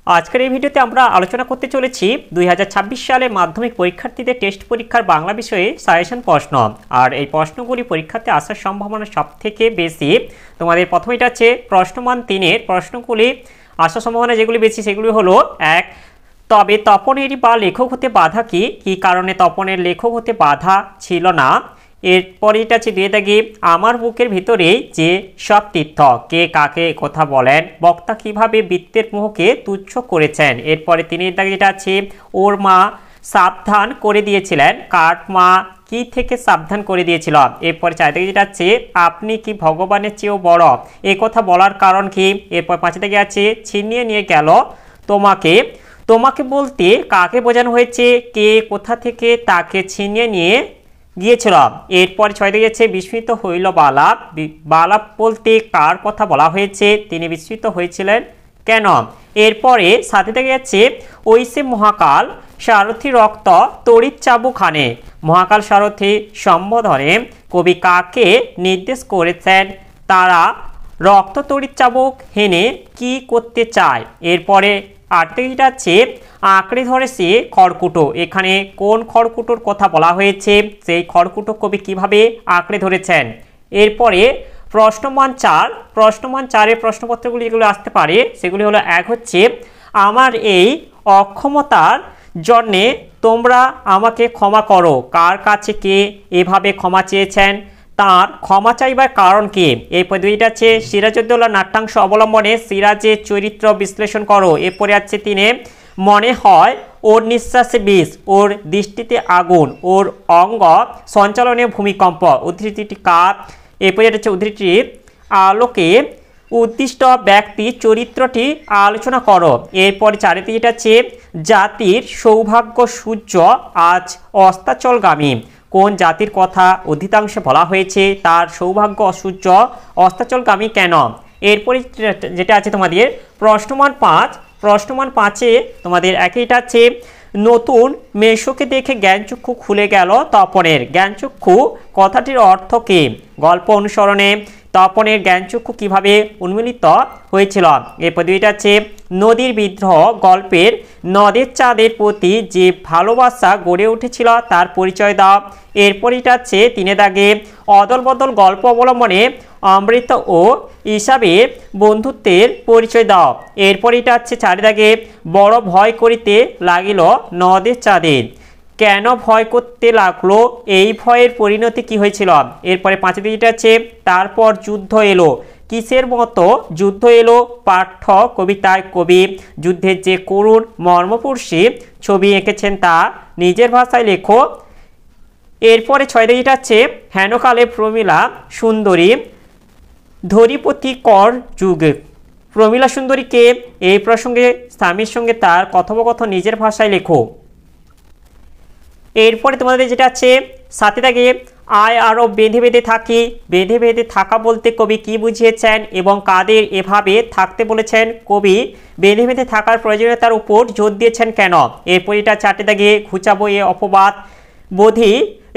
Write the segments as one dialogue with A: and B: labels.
A: আজকের এই ভিডিওতে আমরা আলোচনা করতে চলেছি 2026 সালে মাধ্যমিক পরীক্ষার্থীদের টেস্ট পরীক্ষার বাংলা বিষয়ে সাজেশন প্রশ্ন। আর এই প্রশ্নগুলি পরীক্ষাতে আসার সম্ভাবনা সবথেকে বেশি। তোমাদের প্রথমেটা আছে প্রশ্নমান 3-এর প্রশ্নগুলি আসার সম্ভাবনা যেগুলি বেশি সেগুলি হলো 1, তবে তপনের বা লেখক হতে বাধা কি, কী কারণে তপনের লেখক হতে বাধা ছিল না। এরপরে এটা আছে 2 দাগে আমার বুকের ভিতরে যে সব তীর্থ, কে কাকে কথা বলেন, বক্তা কিভাবে বৃত্তের মোহকে তুচ্ছ করেছেন। এরপরে 3 দাগে যেটা আছে ওর মা সাবধান করে দিয়েছিলেন, কার মা কি থেকে সাবধান করে দিয়েছিল। এরপরে 4 দাগে যেটা আছে আপনি কি ভগবানের চেয়েও বড়, এ কথা বলার কারণ কি। এরপর 5 দাগে আছে ছিনিয়ে নিয়ে গেল তোমাকে, তোমাকে বলতে কাকে বোঝানো হয়েছে, কে কোথা থেকে তাকে ছিনিয়ে নিয়ে গিয়েছিল। এরপর 6 দাগে আছে বিস্মিত হইল বালা, বালা বলতে কার কথা বলা হয়েছে, তিনি বিস্মিত হয়েছিলেন কেন। এরপরে 7 দাগে আছে ওই সে মহাকাল সারথি রক্ত তড়িৎ চাবুখানে, মহাকাল সারথি সম্বোধনে কবি কাকে নির্দেশ করেছেন, তারা রক্ত তড়িৎ চাবুক হেনে কি করতে চায়। এরপরে 8 দাগে যেটা আছে আঁকড়ে ধরেছে খড়কুটো, এখানে কোন খড়কুটোর কথা বলা হয়েছে, সেই খড়কুটো কবি কিভাবে আঁকড়ে ধরেছেন। এরপরে প্রশ্নমান 4, প্রশ্নমান 4-এর প্রশ্নপত্রগুলি যেগুলো আসতে পারে সেগুলি হলো 1 হচ্ছে আমার এই অক্ষমতার জন্যে তোমরা আমাকে ক্ষমা করো, কার কাছে কে এভাবে ক্ষমা চেয়েছেন, তার ক্ষমা চাইবার কারণ কি। এরপর 2টা আছে সিরাজউদ্দৌলা নাট্যাংশ অবলম্বনে সিরাজের চরিত্র বিশ্লেষণ করো। এরপরে আছে 3 মনে হয় ওর নিঃশ্বাসে বিষ, ওর দৃষ্টিতে আগুন, ওর অঙ্গ সঞ্চালনে ভূমিকম্প, উদ্ধৃতিটি কার। এরপরে হচ্ছে উদ্ধৃতির আলোকে উদ্দিষ্ট ব্যক্তি চরিত্রটি আলোচনা করো। এরপরে 4 যেটা আছে জাতির সৌভাগ্য সূর্য আজ অস্তাচলগামী, কোন জাতির কথা অধিকাংশে বলা হয়েছে, তার সৌভাগ্য সূর্য অস্তাচলগামী কেন। এরপরে যেটা আছে তোমাদের প্রশ্নমান 5, প্রশ্নমান 5-এ তোমাদের একইটা আছে নতুন মেশোকে দেখে জ্ঞানচক্ষু খুলে গেল তপনের, জ্ঞানচক্ষু কথাটির অর্থ কি। গল্প অনুসরণে তপনের জ্ঞানচক্ষু কিভাবে উন্মিলিত হয়েছিল। এরপর 2টা আছে নদীর বিদ্রোহ গল্পের নদের চাঁদের প্রতি যে ভালোবাসা গড়ে উঠেছিল তার পরিচয় দাও। এরপর এটা আছে 3 দাগে অদল বদল গল্প অবলম্বনে অমৃত ও হিসাবের বন্ধুত্বের পরিচয় দাও। এরপর এটা আছে 4 দাগে বড় ভয় করিতে লাগিল নদের চাঁদের, কেন ভয় করতে লাগলো, এই ভয়ের পরিণতি কি হয়েছিল। এরপরে 5 দিকে যেটা আছে তারপর যুদ্ধ এলো, কিসের মতো যুদ্ধ এলো। পাঠ্য কবিতায় কবি যুদ্ধের যে করুণ মর্মস্পর্শী ছবি এঁকেছেন তা নিজের ভাষায় লেখো। এরপরে 6 দিকে যেটা আছে হেনকালে প্রমীলা সুন্দরী ধরিপতি কর যুগে, প্রমীলা সুন্দরীকে এই প্রসঙ্গে স্বামীর সঙ্গে তার কথোপকথন নিজের ভাষায় লেখো। এরপরে তোমাদের যেটা আছে 7 দাগে আয় আরও বেঁধে বেঁধে থাকি, বেঁধে বেঁধে থাকা বলতে কবি কি বুঝিয়েছেন এবং কাদের এভাবে থাকতে বলেছেন, কবি বেঁধে বেঁধে থাকার প্রয়োজনীয়তার উপর জোর দিয়েছেন কেন। এরপর এটা 4 দাগে ঘুচাবো এ অপবাদ বোধি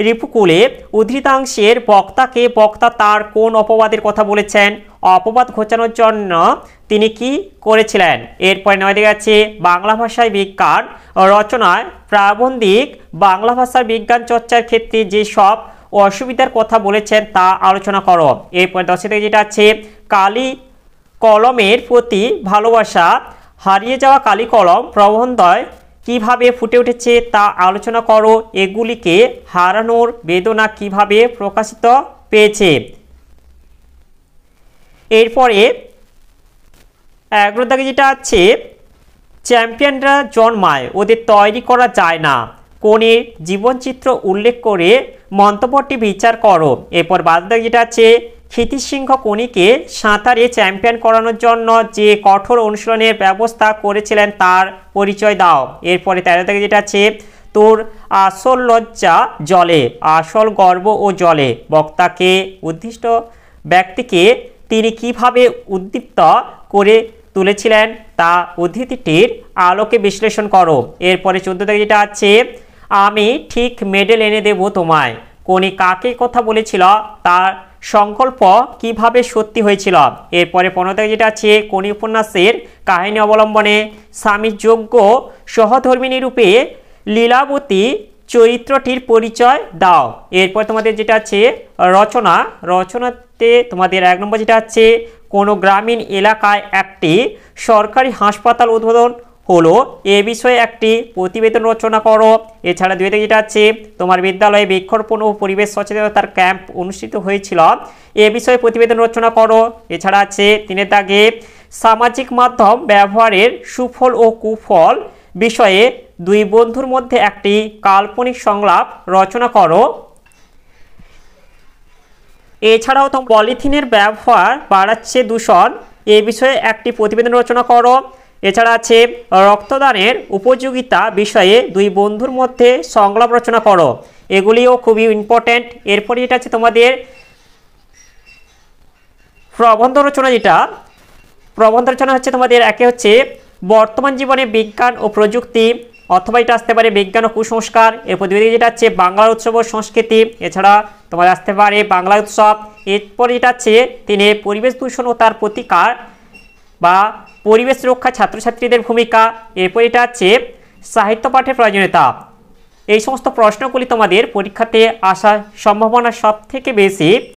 A: রিপুকুলে, উদ্ধৃতাংশের বক্তাকে বক্তা তার কোন অপবাদের কথা বলেছেন, অপবাদ ঘোচানোর জন্য তিনি কি করেছিলেন। এরপরে 9 দিকে আছে বাংলা ভাষায় বিজ্ঞান রচনায় প্রাবন্ধিক বাংলা ভাষার বিজ্ঞান চর্চার ক্ষেত্রে যে সব অসুবিধার কথা বলেছেন তা আলোচনা করো। এরপর 10 থেকে যেটা আছে কালি কলমের প্রতি ভালোবাসা, হারিয়ে যাওয়া কালি কলম প্রবন্ধয় কিভাবে ফুটে উঠেছে তা আলোচনা করো, এগুলিকে হারানোর বেদনা কিভাবে প্রকাশিত পেয়েছে। এরপরে 11 দাগে যেটা আছে চ্যাম্পিয়নরা জন্মায় ওদের তৈরি করা যায় না, কোনের জীবনচিত্র উল্লেখ করে মন্তব্যটি বিচার করো। এরপর 12 দাগে যেটা আছে ক্ষিতিসিংহ কোনিকে সাঁতারে চ্যাম্পিয়ন করানোর জন্য যে কঠোর অনুশীলনের ব্যবস্থা করেছিলেন তার পরিচয় দাও। এরপরে 13 দাগে যেটা আছে তোর আসল লজ্জা জলে, আসল গর্ব ও জলে, বক্তাকে উদ্দিষ্ট ব্যক্তিকে তিনি কিভাবে উদ্দীপ্ত করে তুলেছিলেন তা উদ্ধৃতিটির আলোকে বিশ্লেষণ করো। এরপরে 14 দাগে যেটা আছে আমি ঠিক মেডেল এনে দেব তোমায়, কোনি কাকে কথা বলেছিল তার সংকল্প কিভাবে সত্যি হয়েছিল। এরপরে 15 দাগে যেটা আছে, কোন উপন্যাসের কাহিনী অবলম্বনে স্বামীর যোগ্য সহধর্মিণী রূপে লীলাবতী চরিত্রটির পরিচয় দাও। এরপর তোমাদের যেটা আছে রচনাতে তোমাদের 1 নম্বর যেটা আছে, কোনো গ্রামীণ এলাকায় একটি সরকারি হাসপাতাল উদ্বোধন হলো, এ বিষয়ে একটি প্রতিবেদন রচনা করো। এছাড়া 2 থেকে যেটা আছে, তোমার বিদ্যালয়ে বৃক্ষরোপণ ও পরিবেশ সচেতনতার ক্যাম্প অনুষ্ঠিত হয়েছিল, এ বিষয়ে প্রতিবেদন রচনা করো। এছাড়া আছে 3 দাগে, সামাজিক মাধ্যম ব্যবহারের সুফল ও কুফল বিষয়ে 2 বন্ধুর মধ্যে একটি কাল্পনিক সংলাপ রচনা করো। এছাড়াও তো পলিথিনের ব্যবহার বাড়াচ্ছে দূষণ, এ বিষয়ে একটি প্রতিবেদন রচনা করো। এছাড়া আছে রক্তদানের উপযোগিতা বিষয়ে 2 বন্ধুর মধ্যে সংলাপ রচনা করো। এগুলিও খুবই ইম্পর্ট্যান্ট। এরপরে এটা আছে তোমাদের প্রবন্ধ রচনা। যেটা প্রবন্ধ রচনা হচ্ছে তোমাদের একে হচ্ছে বর্তমান জীবনে বিজ্ঞান ও প্রযুক্তি, অথবা এটা আসতে পারে বিজ্ঞান ও কুসংস্কার। এরপর 2 যেটা আছে বাংলার উৎসব ও সংস্কৃতি। এছাড়া তোমার আসতে পারে বাংলা উৎসব। এরপর যেটা আছে তিনি পরিবেশ দূষণ ও তার প্রতিকার বা পরিবেশ রক্ষা ছাত্রছাত্রীদের ভূমিকা। এরপর এটা আছে সাহিত্য পাঠের প্রয়োজনীয়তা। এই সমস্ত প্রশ্নগুলি তোমাদের পরীক্ষাতে আসার সম্ভাবনা সব থেকে বেশি।